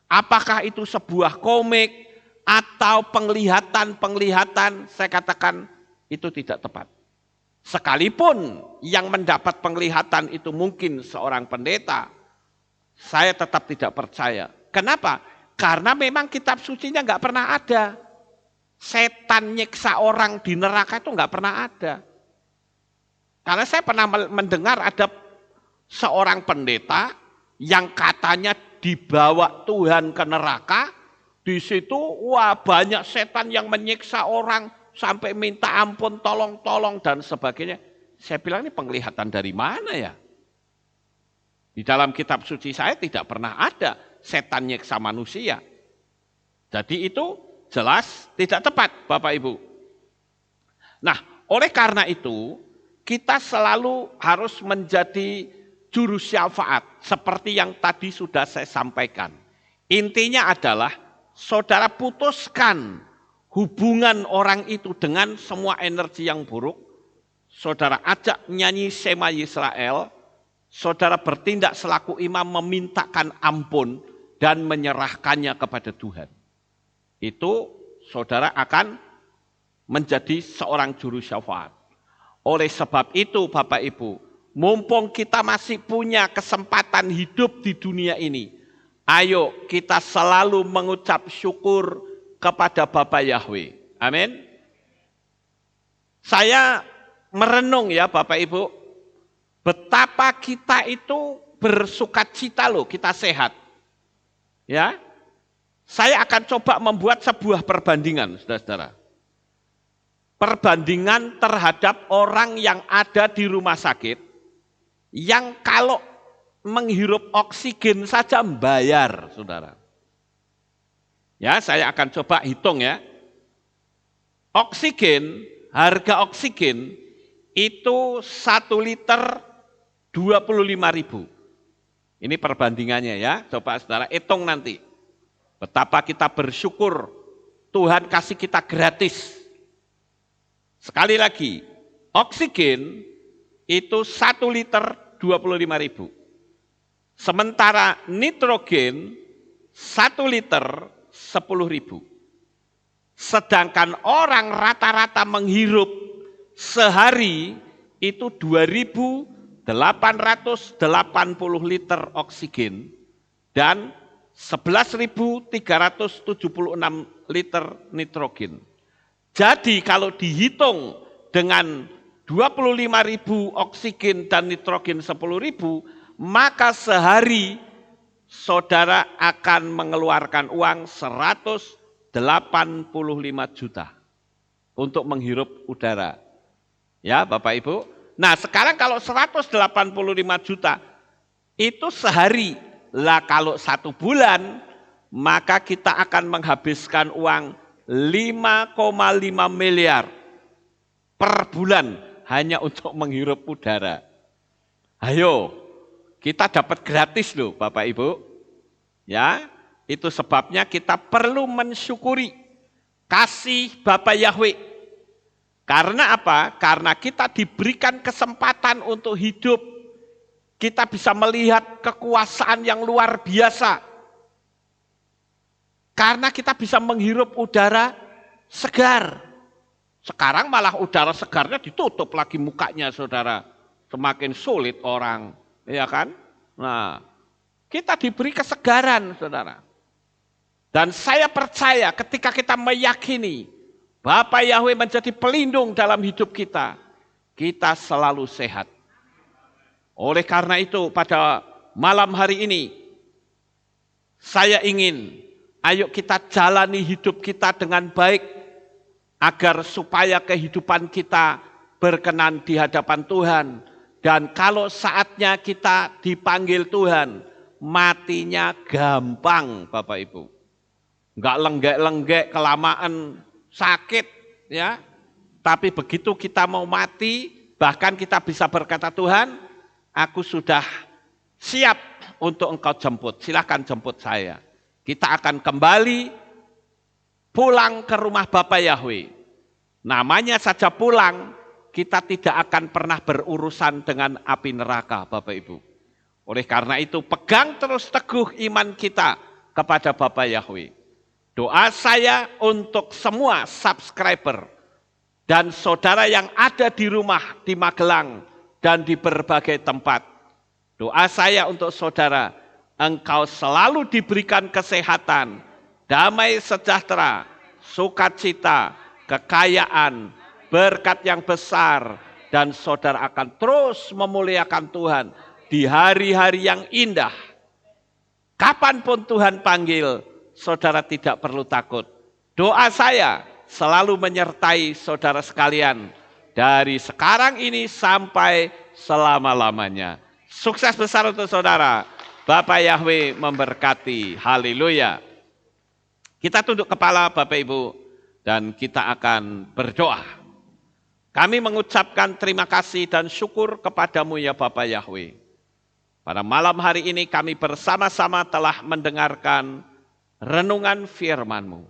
Speaker 1: Apakah itu sebuah komik atau penglihatan-penglihatan, saya katakan itu tidak tepat. Sekalipun yang mendapat penglihatan itu mungkin seorang pendeta, saya tetap tidak percaya. Kenapa? Karena memang kitab sucinya nggak pernah ada. Setan nyiksa orang di neraka itu nggak pernah ada. Karena saya pernah mendengar ada seorang pendeta yang katanya dibawa Tuhan ke neraka. Di situ wah banyak setan yang menyiksa orang sampai minta ampun, tolong-tolong dan sebagainya. Saya bilang ini penglihatan dari mana ya? Di dalam kitab suci saya tidak pernah ada setan nyiksa manusia. Jadi itu jelas tidak tepat Bapak Ibu. Nah, oleh karena itu kita selalu harus menjadi juru syafaat seperti yang tadi sudah saya sampaikan. Intinya adalah saudara putuskan hubungan orang itu dengan semua energi yang buruk. Saudara ajak nyanyi Shema Yisrael. Saudara bertindak selaku imam memintakan ampun dan menyerahkannya kepada Tuhan. Itu saudara akan menjadi seorang juru syafaat. Oleh sebab itu Bapak Ibu, mumpung kita masih punya kesempatan hidup di dunia ini, ayo kita selalu mengucap syukur kepada Bapa Yahweh. Amin. Saya merenung ya Bapak Ibu, betapa kita itu bersukacita loh, kita sehat. Ya. Saya akan coba membuat sebuah perbandingan, saudara-saudara. Perbandingan terhadap orang yang ada di rumah sakit, yang kalau menghirup oksigen saja bayar, saudara. Ya, saya akan coba hitung ya. Oksigen, harga oksigen itu 1 liter 25.000. Ini perbandingannya ya, coba saudara hitung nanti. Betapa kita bersyukur Tuhan kasih kita gratis. Sekali lagi, oksigen itu 1 liter 25.000. Sementara nitrogen 1 liter 10.000. Sedangkan orang rata-rata menghirup sehari itu 2.880 liter oksigen dan 11.376 liter nitrogen. Jadi kalau dihitung dengan 25.000 oksigen dan nitrogen 10.000, maka sehari saudara akan mengeluarkan uang 185 juta untuk menghirup udara. Ya Bapak Ibu. Nah sekarang kalau 185 juta itu sehari. Lah kalau 1 bulan maka kita akan menghabiskan uang 5,5 miliar per bulan hanya untuk menghirup udara. Ayo, kita dapat gratis loh Bapak Ibu. Ya, itu sebabnya kita perlu mensyukuri kasih Bapa Yahweh. Karena apa? Karena kita diberikan kesempatan untuk hidup. Kita bisa melihat kekuasaan yang luar biasa. Karena kita bisa menghirup udara segar. Sekarang malah udara segarnya ditutup lagi mukanya saudara. Semakin sulit orang, ya kan? Nah, kita diberi kesegaran saudara. Dan saya percaya ketika kita meyakini Bapa Yahweh menjadi pelindung dalam hidup kita, kita selalu sehat. Oleh karena itu pada malam hari ini, saya ingin ayo kita jalani hidup kita dengan baik, agar supaya kehidupan kita berkenan di hadapan Tuhan. Dan kalau saatnya kita dipanggil Tuhan, matinya gampang Bapak Ibu. Enggak lenggek-lenggek, kelamaan, sakit ya. Tapi begitu kita mau mati, bahkan kita bisa berkata, Tuhan, aku sudah siap untuk engkau jemput, silakan jemput saya. Kita akan kembali pulang ke rumah Bapa Yahweh. Namanya saja pulang, kita tidak akan pernah berurusan dengan api neraka Bapak Ibu. Oleh karena itu pegang terus teguh iman kita kepada Bapa Yahweh. Doa saya untuk semua subscriber dan saudara yang ada di rumah di Magelang dan di berbagai tempat. Doa saya untuk saudara, engkau selalu diberikan kesehatan, damai sejahtera, sukacita, kekayaan, berkat yang besar, dan saudara akan terus memuliakan Tuhan di hari-hari yang indah. Kapanpun Tuhan panggil, saudara tidak perlu takut. Doa saya selalu menyertai saudara sekalian dari sekarang ini sampai selama-lamanya. Sukses besar untuk saudara. Bapa Yahweh memberkati. Haleluya. Kita tunduk kepala Bapak Ibu dan kita akan berdoa. Kami mengucapkan terima kasih dan syukur kepadamu ya Bapa Yahweh. Pada malam hari ini kami bersama-sama telah mendengarkan renungan firman-Mu.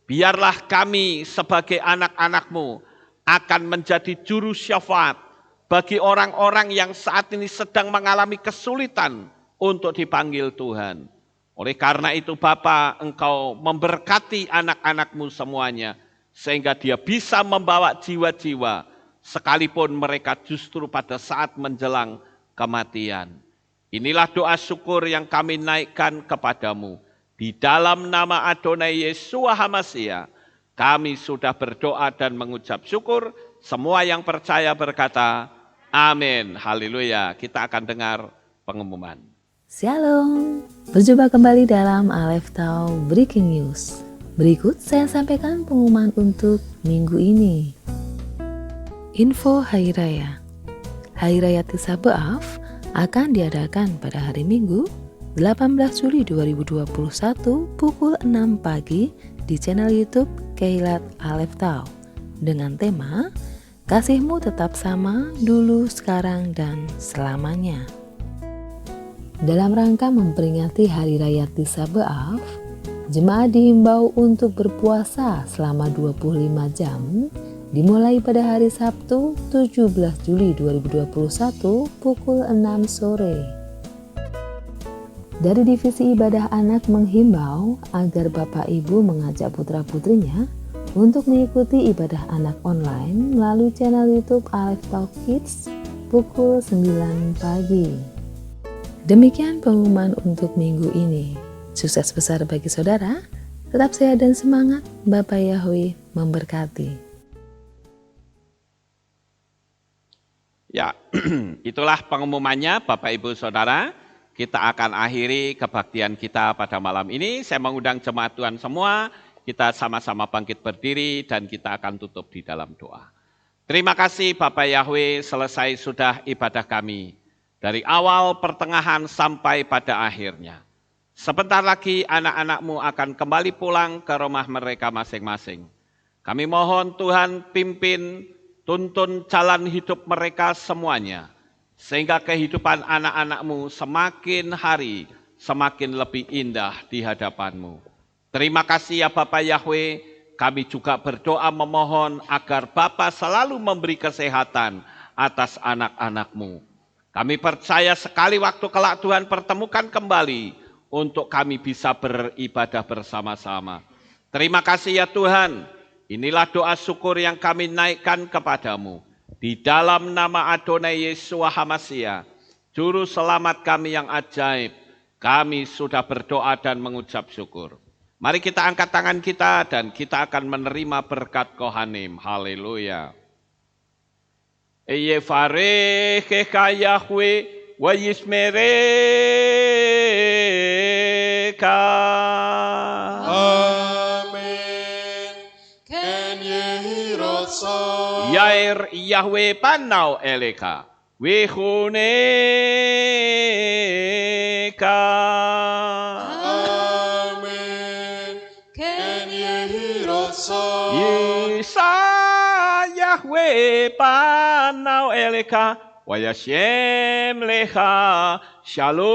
Speaker 1: Biarlah kami sebagai anak-anak-Mu akan menjadi juru syafaat bagi orang-orang yang saat ini sedang mengalami kesulitan untuk dipanggil Tuhan. Oleh karena itu Bapa, Engkau memberkati anak-anak-Mu semuanya, sehingga dia bisa membawa jiwa-jiwa, sekalipun mereka justru pada saat menjelang kematian. Inilah doa syukur yang kami naikkan kepadamu. Di dalam nama Adonai Yesus HaMashiach, kami sudah berdoa dan mengucap syukur. Semua yang percaya berkata, amin. Haleluya. Kita akan dengar pengumuman.
Speaker 2: Shalom, berjumpa kembali dalam Aleph Tau Breaking News. Berikut saya sampaikan pengumuman untuk minggu ini. Info Hari Raya. Hari Raya Tisha B'Av akan diadakan pada hari Minggu 18 Juli 2021 pukul 6 pagi di channel YouTube Keilat Aleph Tau dengan tema Kasihmu Tetap Sama Dulu, Sekarang, dan Selamanya. Dalam rangka memperingati Hari Raya Tisha B'Av, Jemaat dihimbau untuk berpuasa selama 25 jam dimulai pada hari Sabtu 17 Juli 2021 pukul 6 sore. Dari Divisi Ibadah Anak menghimbau agar Bapak Ibu mengajak putra-putrinya untuk mengikuti ibadah anak online melalui channel YouTube Aleph Talk Kids pukul 9 pagi. Demikian pengumuman untuk minggu ini. Sukses besar bagi saudara, tetap sehat dan semangat, Bapak Yahweh memberkati.
Speaker 1: Ya, itulah pengumumannya Bapak Ibu Saudara. Kita akan akhiri kebaktian kita pada malam ini. Saya mengundang jemaat Tuhan semua, kita sama-sama bangkit berdiri dan kita akan tutup di dalam doa. Terima kasih Bapak Yahweh, selesai sudah ibadah kami. Dari awal, pertengahan, sampai pada akhirnya. Sebentar lagi anak-anak-Mu akan kembali pulang ke rumah mereka masing-masing. Kami mohon Tuhan pimpin, tuntun jalan hidup mereka semuanya. Sehingga kehidupan anak-anak-Mu semakin hari semakin lebih indah di hadapan-Mu. Terima kasih ya Bapak Yahweh, kami juga berdoa memohon agar Bapa selalu memberi kesehatan atas anak-anak-Mu. Kami percaya sekali waktu kelak Tuhan pertemukan kembali untuk kami bisa beribadah bersama-sama. Terima kasih ya Tuhan, inilah doa syukur yang kami naikkan kepadamu. Di dalam nama Adonai Yeshua HaMashiach, Juru Selamat kami yang ajaib, kami sudah berdoa dan mengucap syukur. Mari kita angkat tangan kita dan kita akan menerima berkat Kohanim. Haleluya. Yevarechecha Yahweh wa yismerecha. Yair Yahweh panau eleka, wehuneka.
Speaker 3: Amen. Ken Yehirosa.
Speaker 1: Yisa Yahweh panau eleka, wayashem lecha shalom.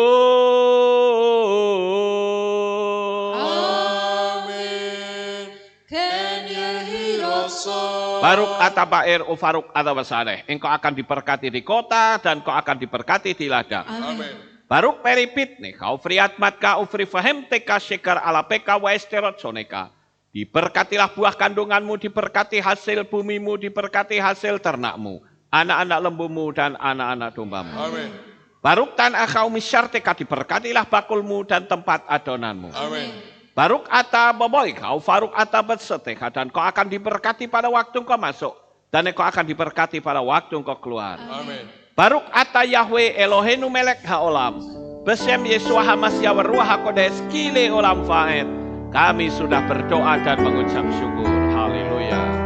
Speaker 3: Amen. Ken Yehirosa.
Speaker 1: Baruk atabair ufaruk atabasaleh. Engkau akan diberkati di kota dan kau akan diberkati di ladang.
Speaker 3: Amen.
Speaker 1: Baruk peripit nih, kau friat matka ufri fahem teka shekar ala peka wa esterot soneka. Diberkatilah buah kandunganmu, diberkati hasil bumimu, diberkati hasil ternakmu, anak-anak lembumu dan anak-anak dombamu.
Speaker 3: Amen.
Speaker 1: Baruk tan akau misyarteka, diberkatilah bakulmu dan tempat adonanmu.
Speaker 3: Amen.
Speaker 1: Baruk ata boboy kau faruk ata berseteka, dan kau akan diberkati pada waktu kau masuk dan kau akan diberkati pada waktu kau keluar.
Speaker 3: Amen.
Speaker 1: Baruk ata Yahweh Elohenu melek haolam, besem Yeshua HaMashiach Ruach HaKodesh kile olam faed. Kami sudah berdoa dan mengucap syukur. Haleluya.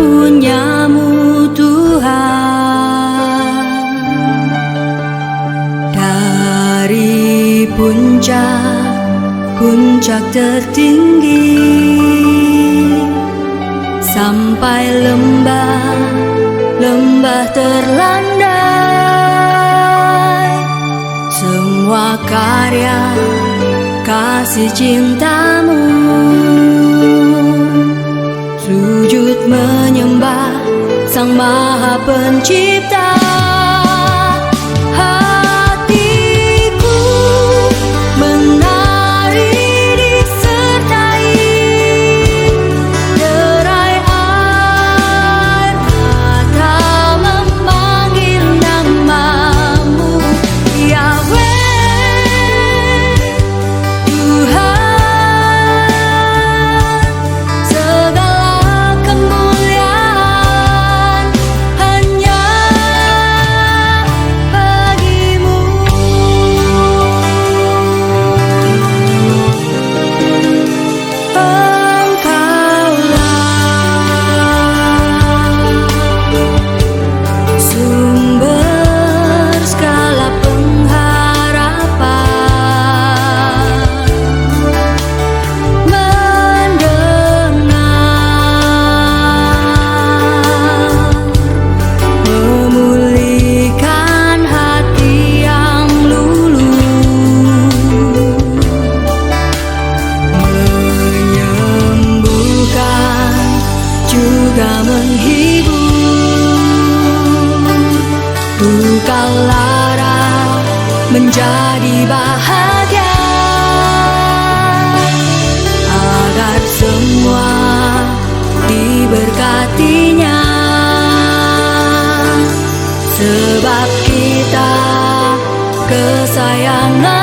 Speaker 4: karuniamu Tuhan. Dari puncak tertinggi sampai lembah terlandai, semua karya kasih cintamu, sujud menyembah Sang Maha Pencipta. Hatiku menari disertai derai air mata memanggil namamu, Yahweh Tuhan. Segala kemuliaan hanya bagimu. Engkaulah sumber segala pengharapan, mendengar, memulihkan hati yang luluh, menyembuhkan juga menghibur. Duka lara menjadi bahagia, agar semua diberkatinya. Sebab kita kesayangan